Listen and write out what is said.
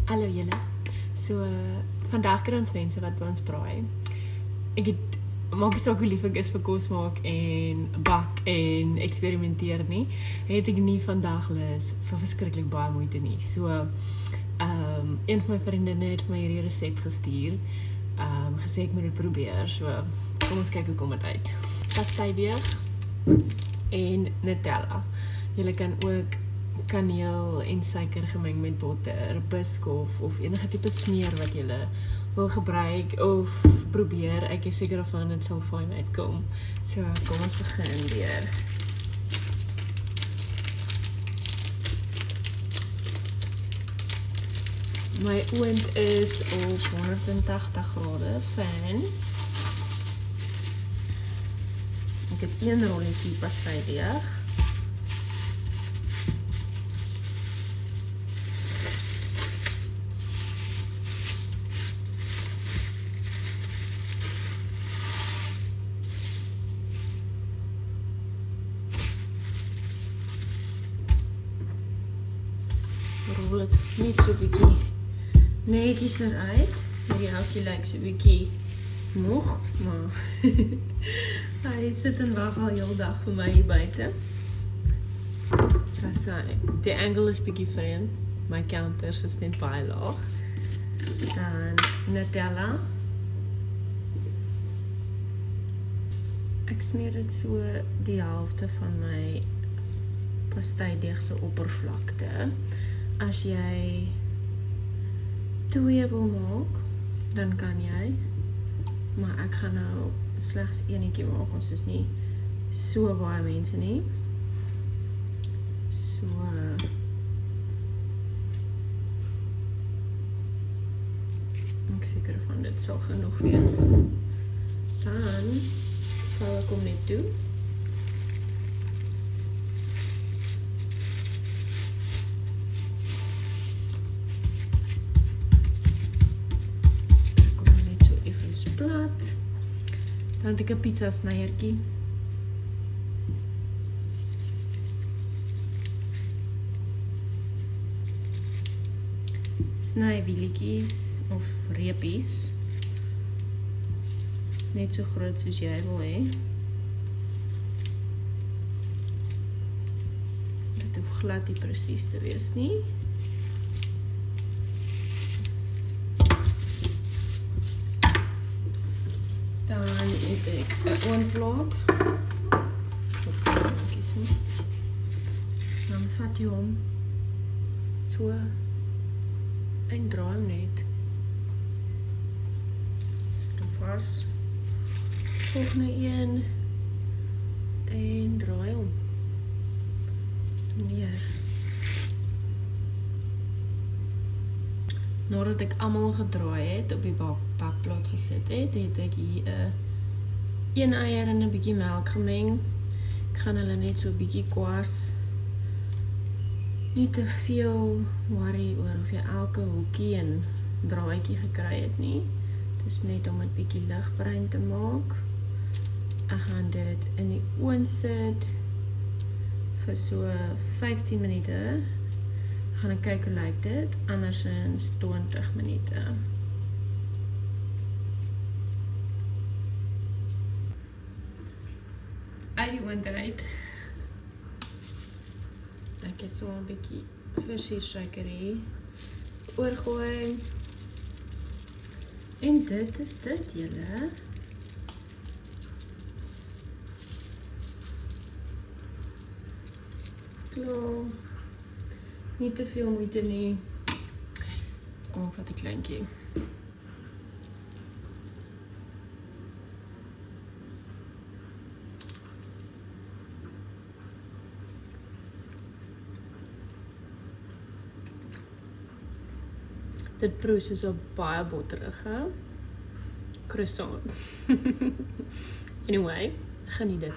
Hallo julle. So vandag kry ons mense wat by ons braai. Ek maak nie saak hoe lief ek is vir kos maak en bak en eksperimenteer nie. Het ek nie vandag lus vir verskriklik baie moeite nie. So een van my vriendinne het my hierdie resep gestuur. Gesê ek moet dit probeer. So kom ons kyk hoe kom dit uit. Pasteideeg en Nutella. Julle kan ook kaneel en suiker gemeng met botter, biskof of enige tipe smeer wat jy wil gebruik of probeer. Ek is seker daarvan dit sal fyn uitkom. So kom ons begin weer. My oond is op 180 grade fan. Ek het 1 rolletjie pasteideeg. Rol het net so bietjie netjies eruit. Hierdie houtjie lyk so bietjie moeg, maar hy sit en wag al heel dag vir my hier buite. Die angle is bietjie vreemd. My counters is net baie laag. Dan Nutella. Ek smeer dit so die helfte van my pasteideeg se oppervlakte. As jy 2 wil maak, dan kan jy, maar ek gaan nou slegs enetjie maak, ons is nie so baie mense nie. So ek seker van dit sal genoeg wees. Dan vou ek hom net toe. Dan het ek 'n pizza snyertjie. Sny wielietjies of reepies. Net so groot soos jy wil hê. Dit hoef glad nie presies te wees nie. Dan het ek 'n oondplaat. Dan vat jy hom so en draai hom net. Sit hom vas. Volgende een en draai hom neer. Nadat ek almal gedraai het, op die bakplaat gesit het, het ek hier 1 eier en 'n bietjie melk gemeng. Ek gaan hulle net so 'n bietjie kwas. Nie te veel worry oor of jy elke hoekie en draaitjie gekry het nie. Dis net om dit bietjie ligbruin te maak. Ek gaan dit in die oond sit vir so 15 minute. Gaan ek kyk hoe lyk dit, andersins 20 minute. Uit die oond uit. Ek het so 'n bietjie versiersuiker hier oorgooi. En dit is dit, julle. Klaar. Nie te veel moeite nie. Kom ek vat 'n kleintjie. Dit proe soos 'n baie botterige croissant. Anyway, geniet dit.